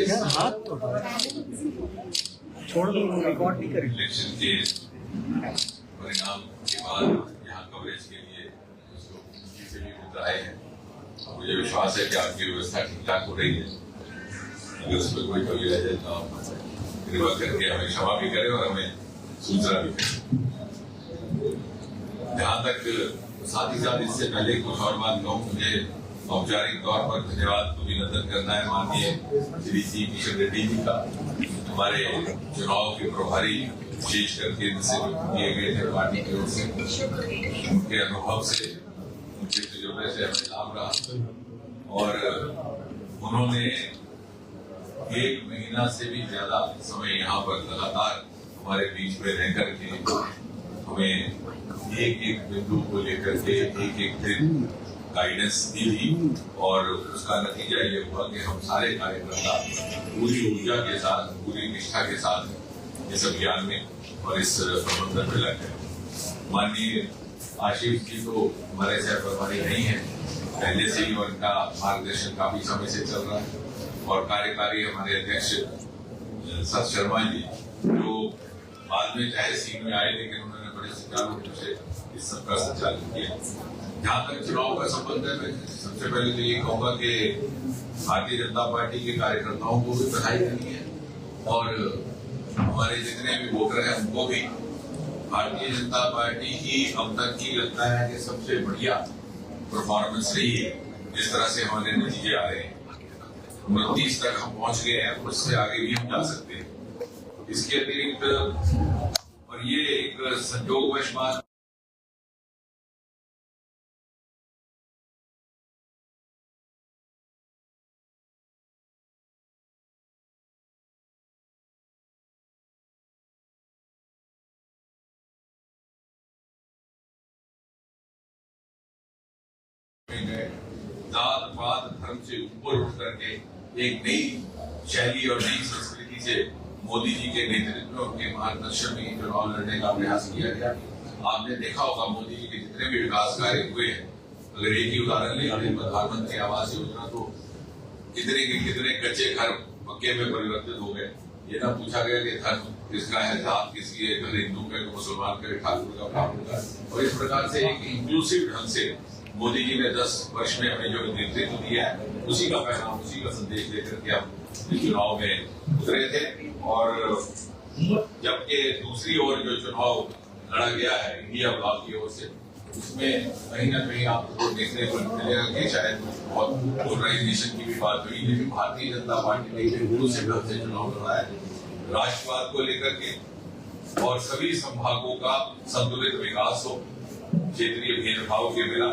हाथ तो छोड़ दो, रिकॉर्ड नहीं करेंगे। इलेक्शन के परिणाम के बाद यहाँ कवरेज के लिए से भी मित्र आए हैं। मुझे विश्वास है कि आपकी व्यवस्था ठीक ठाक हो रही है। अगर उसमें कोई कमी रह जाए तो आप कृपा करके हमें क्षमा भी करें और हमें सूचना भी करें। जहाँ तक साथ ही साथ इससे पहले कुछ और बात कहूँ, मुझे औपचारिक तौर पर धन्यवाद को अभिनंदन करना है माननीय श्री सी किशन रेड्डी जी का। हमारे चुनाव के प्रभारी विशेषकर केंद्र से किए गए थे पार्टी की ओर से, उनके अनुभव से, उनके तजुर्बे से हमें लाभ रहा और उन्होंने 1 महीना से भी ज्यादा समय यहाँ पर लगातार हमारे बीच में रह करके हमें एक बिंदु को लेकर के एक दिन गाइडेंस दी थी और उसका नतीजा ये हुआ कि हम सारे कार्यकर्ता पूरी ऊर्जा के साथ, पूरी निष्ठा के साथ इस अभियान में और इस प्रबंधन में लगे। माननीय आशीष जी तो हमारे सह प्रभारी नहीं है पहले से ही, और उनका मार्गदर्शन काफी समय से चल रहा है। और कार्यकारी हमारे अध्यक्ष सत शर्मा जी जो बाद में चाहे सीट में आए, लेकिन उन्होंने बड़े सुचारू रूप से इस सबका संचालन किया। जहाँ तक चुनाव का संबंध है, मैं सबसे पहले तो ये कहूँगा कि भारतीय जनता पार्टी के कार्यकर्ताओं को भी बधाई देनी है और हमारे जितने भी वोटर हैं उनको भी। भारतीय जनता पार्टी की अब तक की लगता है कि सबसे बढ़िया परफॉर्मेंस रही है। जिस तरह से हमारे नतीजे आ रहे हैं, 29 तक हम पहुंच गए हैं, उससे आगे भी हम जा सकते हैं। इसके अतिरिक्त और ये एक संयोगवश बात जात पात धर्म से ऊपर उठ करके एक नई शैली और नई संस्कृति से मोदी जी के नेतृत्व में, उनके मार्गदर्शन में चुनाव लड़ने का प्रयास किया गया। आपने देखा होगा मोदी जी के जितने भी विकास कार्य हुए हैं, अगर एक ही उदाहरण लें, प्रधानमंत्री आवास योजना तो कितने के कितने कच्चे घर पक्के में परिवर्तित हो गए। ये ना पूछा गया कि धर्म किसका है, जात किसकी है, घर हिंदू का, मुसलमान का, ठाकुर का, ब्राह्मण का। और इस प्रकार से एक इंक्लूसिव ढंग से मोदी जी ने 10 वर्ष में हमें जो नेतृत्व दिया है, उसी का पैगाम, उसी का संदेश लेकर के हम चुनाव में उतरे थे। और जबकि दूसरी ओर जो चुनाव लड़ा गया है इंडिया ब्लॉक की ओर से, उसमें कहीं ना कहीं आपको देखने को मिलेगा कि शायद बहुत पोलराइजेशन की भी बात हुई, लेकिन भारतीय जनता पार्टी ने से चुनाव लड़ा है राष्ट्रवाद को लेकर के और सभी संभागों का संतुलित विकास हो, क्षेत्रीय भेदभाव के बिना,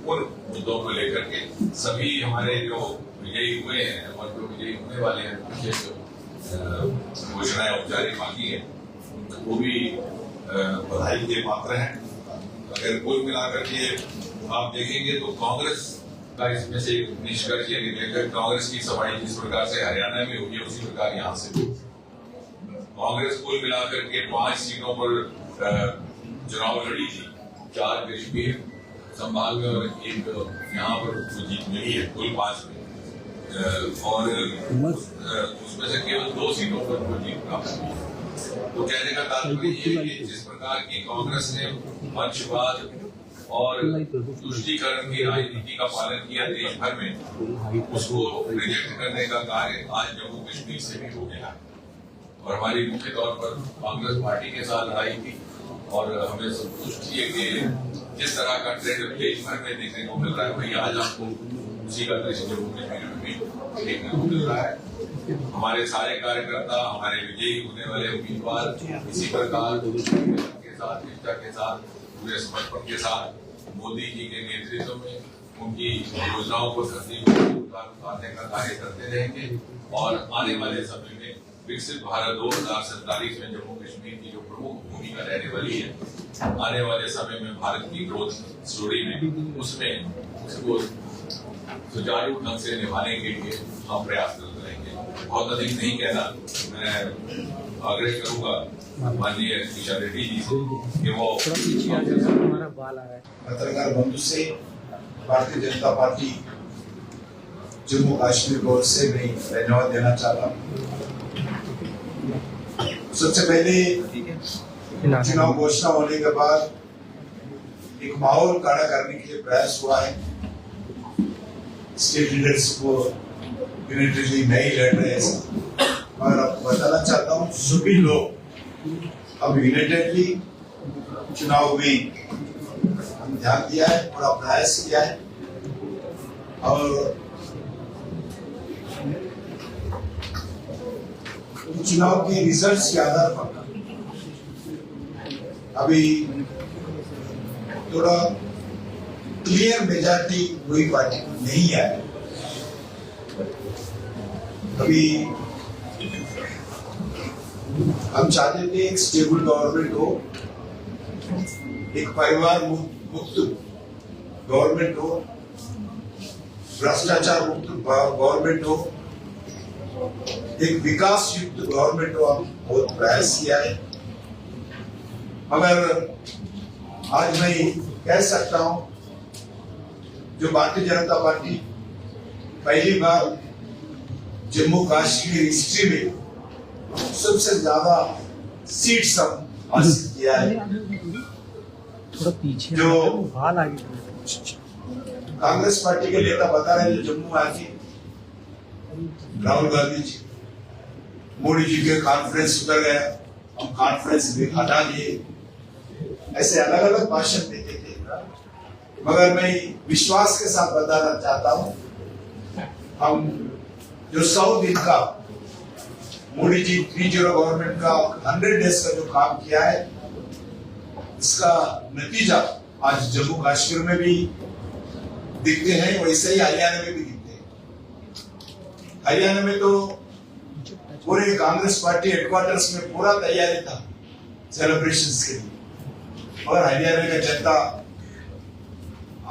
उन मुद्दों को लेकर के सभी हमारे जो विजयी हुए हैं और जो विजयी होने वाले हैं, घोषणाएं औपचारिक बाकी है, वो भी बधाई के पात्र हैं। अगर कुल मिलाकर के आप देखेंगे तो कांग्रेस का इसमें से एक निष्कर्ष ये निकलेगा, कांग्रेस की सफाई जिस प्रकार से हरियाणा में हुई है उसी प्रकार यहाँ से कांग्रेस कुल मिलाकर के 5 सीटों पर चुनाव लड़ी थी, 4 कश्मीर संभाग में और एक यहाँ पर जीत मिली है, कुल 5 में। और उसमें से केवल 2 सीटों पर वो जीत प्राप्त हुई। तो कहने का तात्पर्य ये है कि जिस प्रकार की कांग्रेस ने वंशवाद और तुष्टीकरण की राजनीति का पालन किया देश भर में, उसको रिजेक्ट करने का कार्य आज जम्मू कश्मीर से भी हो गया है। और हमारी मुख्य तौर पर कांग्रेस पार्टी के साथ लड़ाई थी और हमें संतुष्टि है कि जिस तरह का ट्रेंड देश भर में देखने को मिल रहा है, वही आज आपको उसी का दृश्य जम्मू कश्मीर में भी देखने को मिल रहा है। हमारे सारे कार्यकर्ता, हमारे विजयी होने वाले उम्मीदवार इसी प्रकार के साथ, निष्ठा के साथ, पूरे समर्पण के साथ मोदी जी के नेतृत्व में उनकी योजनाओं को धरती पर उतारने का कार्य करते रहेंगे। और आने वाले समय में विकसित भारत 2047 में जम्मू कश्मीर की जो प्रमुख भूमिका रहने वाली है, आने वाले समय में भारत की ग्रोथ स्टोरी में, उसमें उसको सुचारू ढंग से निभाने के लिए हम प्रयास करते रहेंगे। बहुत अधिक नहीं कहना, मैं आग्रह करूंगा माननीय किशन रेड्डी जी से कि वो पत्रकार बंधु से भारतीय जनता पार्टी जम्मू कश्मीर को से मैं धन्यवाद देना चाहता हूँ। सबसे पहले चुनाव घोषणा होने के बाद एक माहौल खड़ा करने के लिए प्रयास हुआ है। स्टेट लीडर्स को यूनिटली नहीं लड़ रहे ऐसा, और आपको बताना चाहता हूँ सभी लोग अब यूनाइटेडली चुनाव में ध्यान दिया है, पूरा प्रयास किया है। और चुनाव के रिजल्ट्स के आधार पर अभी थोड़ा क्लियर मेजॉरिटी कोई पार्टी नहीं है। अभी हम चाहते थे एक स्टेबल गवर्नमेंट हो, एक परिवार मुक्त गवर्नमेंट हो, भ्रष्टाचार मुक्त गवर्नमेंट हो, एक विकास युक्त गवर्नमेंट हो। हम बहुत प्रयास किया है, मगर आज मैं कह सकता हूं जो भारतीय जनता पार्टी पहली बार जम्मू कश्मीर हिस्ट्री में सबसे ज्यादा सीट्स हम हासिल किया है। थोड़ा पीछे जो हाल आगे कांग्रेस पार्टी के नेता बता रहे हैं, जो जम्मू आके राहुल गांधी जी, मोदी जी के कॉन्फ्रेंस उतर गया, हम कॉन्फ्रेंस भी हटा लिए, ऐसे अलग अलग भाषण देते थे। मगर मैं विश्वास के साथ बताना चाहता हूं, हम जो 100 दिन का मोदी जी 30 गवर्नमेंट का 100 डेज का जो काम किया है, इसका नतीजा आज जम्मू कश्मीर में भी दिखते हैं, वैसे ही हरियाणा में भी दिखते हैं। हरियाणा में तो पूरे कांग्रेस पार्टी हेडक्वार्टर्स में पूरा तैयारी था सेलिब्रेशंस के लिए, और हरियाणा का जनता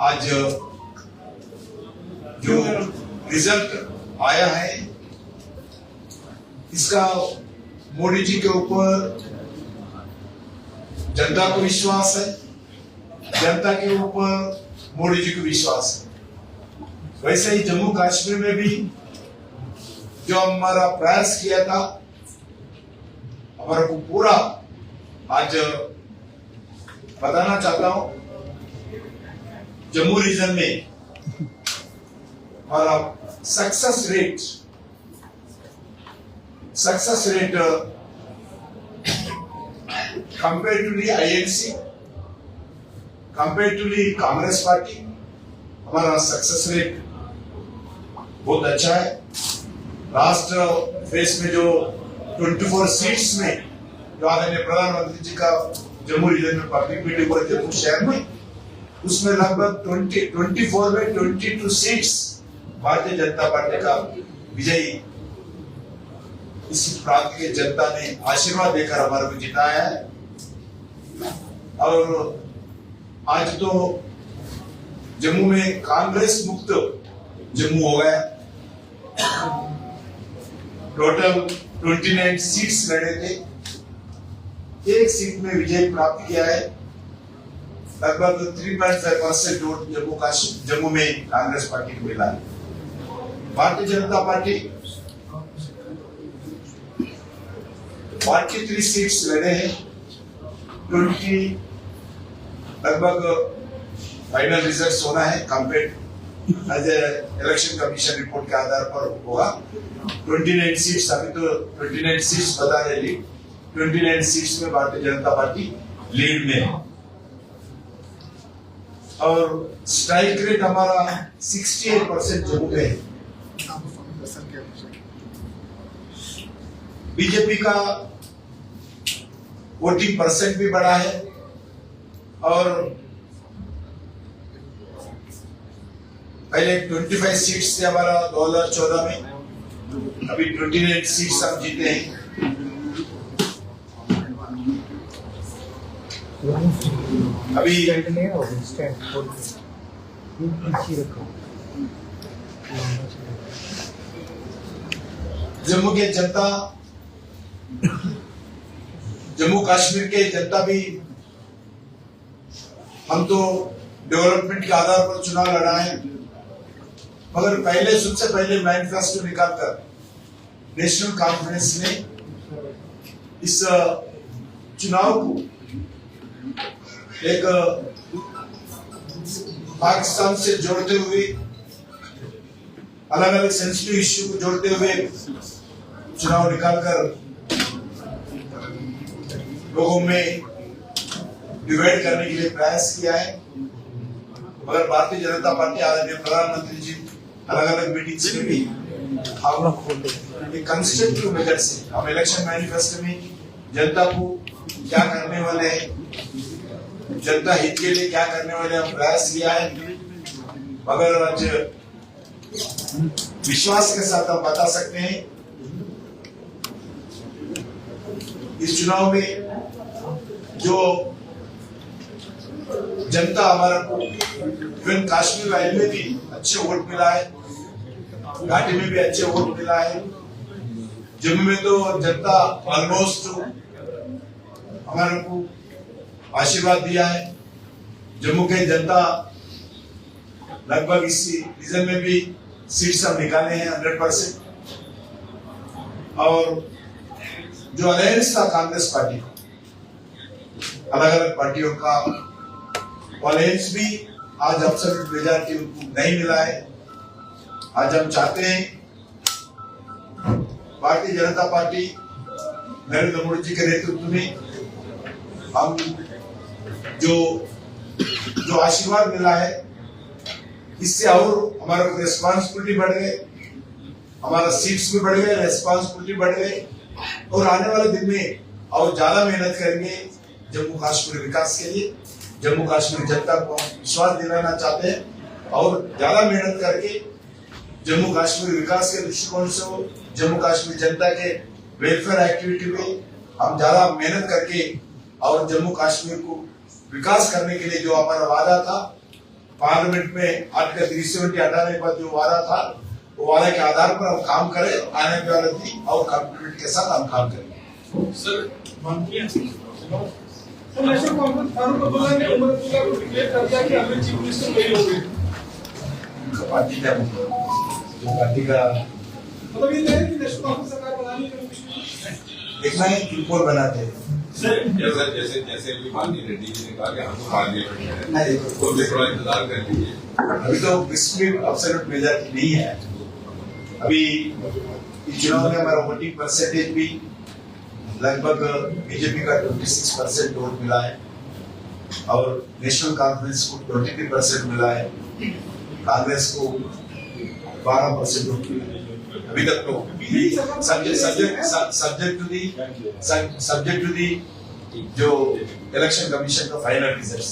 आज जो रिजल्ट आया है, इसका मोदी जी के ऊपर जनता को विश्वास है, जनता के ऊपर मोदी जी को विश्वास है। वैसे ही जम्मू कश्मीर में भी जो हमारा प्रयास किया था, हमारा को पूरा आज बताना चाहता हूं, जम्मू रीजन में हमारा success rate comparatively INC, comparatively Congress party, हमारा सक्सेस रेट बहुत अच्छा है। लास्ट फेज में जो 24 सीट्स में जो आदरणीय प्रधानमंत्री जी का जम्मू रीजन में पब्लिक मीटिंग हुआ जम्मू शहर में, उसमें लगभग 24 में 22 सीट्स भारतीय जनता पार्टी का विजयी इस प्रांत के जनता ने आशीर्वाद देकर हमारे को जिताया है। और आज तो जम्मू में कांग्रेस मुक्त जम्मू हो गया। टोटल 29 सीट्स लड़े थे, एक सीट में विजय प्राप्त किया है। लगभग 3.5% वोट जम्मू में कांग्रेस पार्टी को मिला है। भारतीय जनता पार्टी 43 सीट्स लड़े हैं, 20 लगभग फाइनल रिजल्ट होना है, compare as election commission report के आधार पर होगा। 29 सीट्स, अभी तो 29 सीट्स बता रहे, 29 सीट्स में भारतीय जनता पार्टी लीड में है। और स्ट्राइक रेट हमारा 68% जम्मू में है। बीजेपी का वोटिंग परसेंट भी बढ़ा है, और पहले 25 सीट्स थे हमारा 2014 में, अभी 29 सीट्स हम जीते हैं। अभी जम्मू के जनता, जम्मू कश्मीर के जनता भी, हम तो डेवलपमेंट के आधार पर चुनाव लड़ा है, मगर पहले सबसे पहले मैनिफेस्टो निकालकर नेशनल कॉन्फ्रेंस ने इस चुनाव को एक पाकिस्तान से जोड़ते हुए, अलग अलग सेंसिटिव इश्यू को जोड़ते हुए चुनाव निकालकर लोगों में डिवाइड करने के लिए प्रयास किया है। मगर भारतीय जनता पार्टी आदरणीय प्रधानमंत्री जी अलग अलग मीटिंग्स में भी हम एक कंस्ट्रक्टिव मेथड से हम इलेक्शन मैनिफेस्टो में जनता को क्या करने वाले हैं, जनता हित के लिए क्या करने वाले हम प्रयास किया है। मगर आज विश्वास के साथ हम बता सकते हैं इस चुनाव में जो जनता हमारा को इवन कश्मीर वैली में भी अच्छे वोट मिला है, घाटी में भी अच्छे वोट मिला है, जम्मू में तो जनता ऑलमोस्ट हमारे को आशीर्वाद दिया है। जम्मू के जनता लगभग इस रीजन में भी सीट्स हम निकाले हैं 100%। और जो अलायंस था कांग्रेस पार्टी, अलग अलग पार्टियों का अलायंस भी आज एब्सोल्यूट मेजॉरिटी उनको नहीं मिला है। आज हम चाहते हैं भारतीय जनता पार्टी नरेंद्र मोदी जी के नेतृत्व में हम जो आशीर्वाद मिला है इससे और हमारा रिस्पांसिबिलिटी बढ़ गए, हमारा सीट्स भी बढ़ गए, रिस्पांसिबिलिटी बढ़ गए और आने वाले दिन में और ज्यादा मेहनत करेंगे जम्मू कश्मीर विकास के लिए। जम्मू कश्मीर जनता को विश्वास दिलाना चाहते हैं और ज्यादा मेहनत करके जम्मू कश्मीर विकास के दृष्टिकोण से जम्मू कश्मीर जनता के वेलफेयर एक्टिविटी में हम ज्यादा मेहनत करके और जम्मू कश्मीर को विकास करने के लिए जो हमारा वादा था पार्लियामेंट में आर्टिकल 370 हटाने के बाद जो वादा था वो वादा के आधार पर हम काम करें, आने वाले दिन और कमिटमेंट के साथ हम काम करेंगे। Sir national conference Farooq Abdullah ने उमर अब्दुल्ला को डिक्लेयर कर दिया कि अगले चीफ मिनिस्टर वही होंगे। पार्टी का जो पार्टी का मतलब ये नहीं कि नेशनल कॉन्फ्रेंस सरकार बनानी है, देखना है किनको बनाते हैं। जैसे जैसे अभी माननीय रेड्डी जी ने कहा कि हम तो पार्लियामेंट में हैं, तो थोड़ा इंतजार कर लीजिए। अभी तो इसमें एब्सोल्यूट मेजॉरिटी नहीं है। अभी इस चुनाव में हमारा वोटिंग परसेंटेज भी लगभग बीजेपी का 26% वोट मिला है और नेशनल कॉन्फ्रेंस को 23% मिला है, कांग्रेस को 12% वोट मिला है। अभी तक तो सब्जेक्ट टू दी जो इलेक्शन कमीशन का फाइनल रिजल्ट्स